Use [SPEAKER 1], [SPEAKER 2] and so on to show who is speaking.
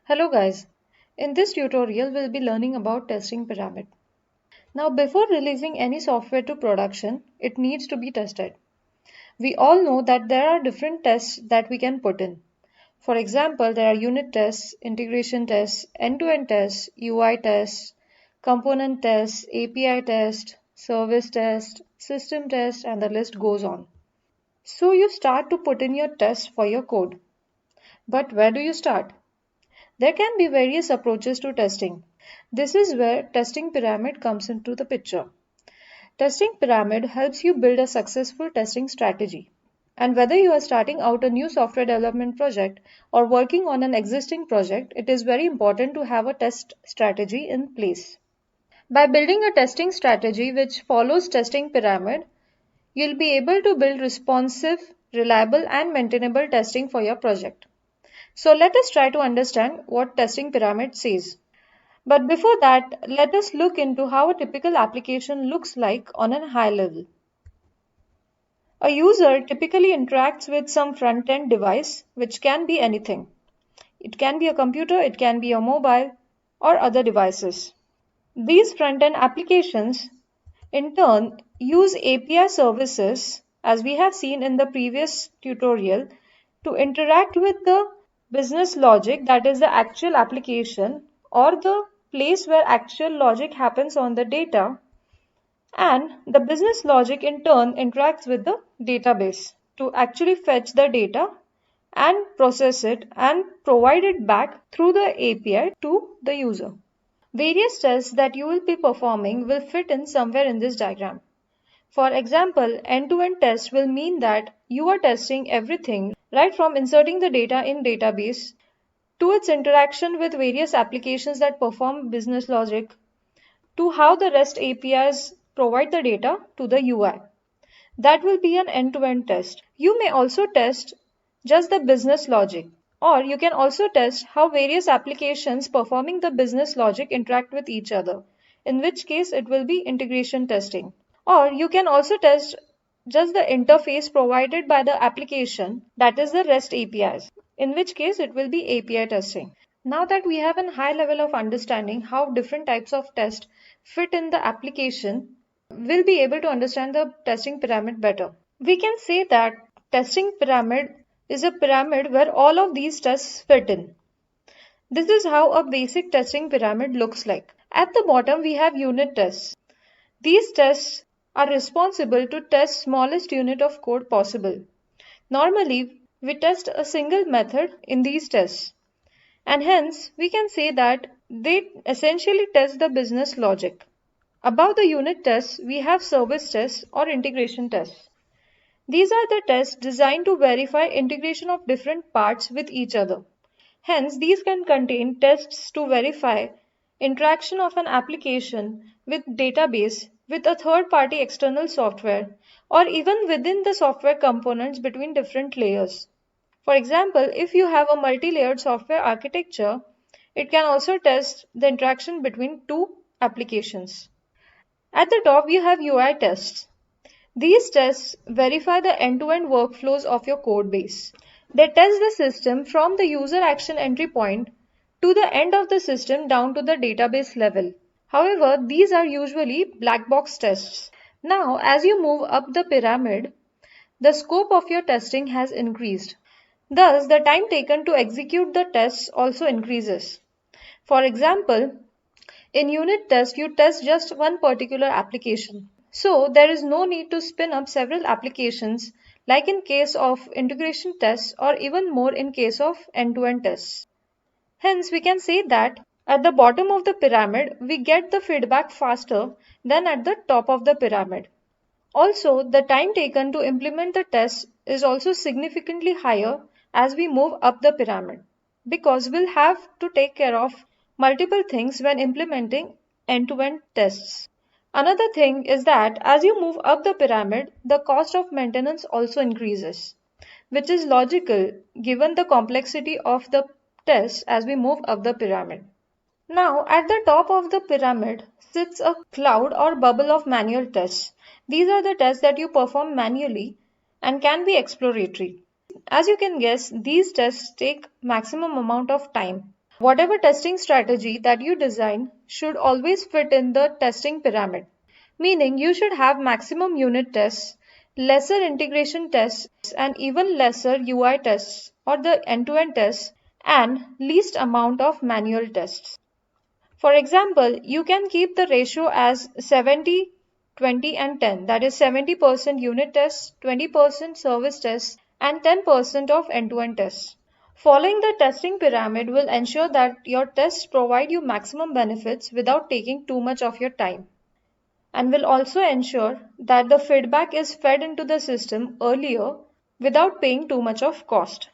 [SPEAKER 1] Hello guys, in this tutorial we'll be learning about testing pyramid. Now before releasing any software to production, it needs to be tested. We all know that there are different tests that we can put in. For example, there are unit tests, integration tests, end-to-end tests, UI tests, component tests, API test, service test, system test, and the list goes on. So you start to put in your tests for your code. But where do you start? There can be various approaches to testing. This is where testing pyramid comes into the picture. Testing pyramid helps you build a successful testing strategy. And whether you are starting out a new software development project or working on an existing project, it is very important to have a test strategy in place. By building a testing strategy which follows testing pyramid, you'll be able to build responsive, reliable, and maintainable testing for your project. So let us try to understand what testing pyramid says. But before that, let us look into how a typical application looks like on a high level. A user typically interacts with some front-end device, which can be anything. It can be a computer, it can be a mobile, or other devices. These front-end applications, in turn, use API services, as we have seen in the previous tutorial, to interact with the business logic, that is the actual application or the place where actual logic happens on the data, and the business logic in turn interacts with the database to actually fetch the data and process it and provide it back through the API to the user. Various tests that you will be performing will fit in somewhere in this diagram. For example, end-to-end test will mean that you are testing everything right from inserting the data in database to its interaction with various applications that perform business logic to how the REST APIs provide the data to the UI. That will be an end-to-end test. You may also test just the business logic, or you can also test how various applications performing the business logic interact with each other, in which case it will be integration testing. Or you can also test just the interface provided by the application, that is the REST APIs, in which case it will be API testing. Now that we have a high level of understanding how different types of tests fit in the application, we'll be able to understand the testing pyramid better. We can say that testing pyramid is a pyramid where all of these tests fit in. This is how a basic testing pyramid looks like. At the bottom, we have unit tests. These tests are responsible to test smallest unit of code possible. Normally, we test a single method in these tests, and hence we can say that they essentially test the business logic. Above the unit tests, we have service tests or integration tests. These are the tests designed to verify integration of different parts with each other. Hence, these can contain tests to verify interaction of an application with database, with a third-party external software, or even within the software components between different layers. For example, if you have a multi-layered software architecture, it can also test the interaction between two applications. At the top, you have UI tests. These tests verify the end-to-end workflows of your code base. They test the system from the user action entry point to the end of the system down to the database level. However, these are usually black box tests. Now, as you move up the pyramid, the scope of your testing has increased. Thus, the time taken to execute the tests also increases. For example, in unit test, you test just one particular application. So, there is no need to spin up several applications like in case of integration tests or even more in case of end-to-end tests. Hence, we can say that at the bottom of the pyramid, we get the feedback faster than at the top of the pyramid. Also, the time taken to implement the tests is also significantly higher as we move up the pyramid because we'll have to take care of multiple things when implementing end-to-end tests. Another thing is that as you move up the pyramid, the cost of maintenance also increases, which is logical given the complexity of the tests as we move up the pyramid. Now, at the top of the pyramid sits a cloud or bubble of manual tests. These are the tests that you perform manually and can be exploratory. As you can guess, these tests take maximum amount of time. Whatever testing strategy that you design should always fit in the testing pyramid, meaning you should have maximum unit tests, lesser integration tests, and even lesser UI tests or the end-to-end tests, and least amount of manual tests. For example, you can keep the ratio as 70, 20, and 10, that is 70% unit tests, 20% service tests, and 10% of end-to-end tests. Following the testing pyramid will ensure that your tests provide you maximum benefits without taking too much of your time, and will also ensure that the feedback is fed into the system earlier without paying too much of cost.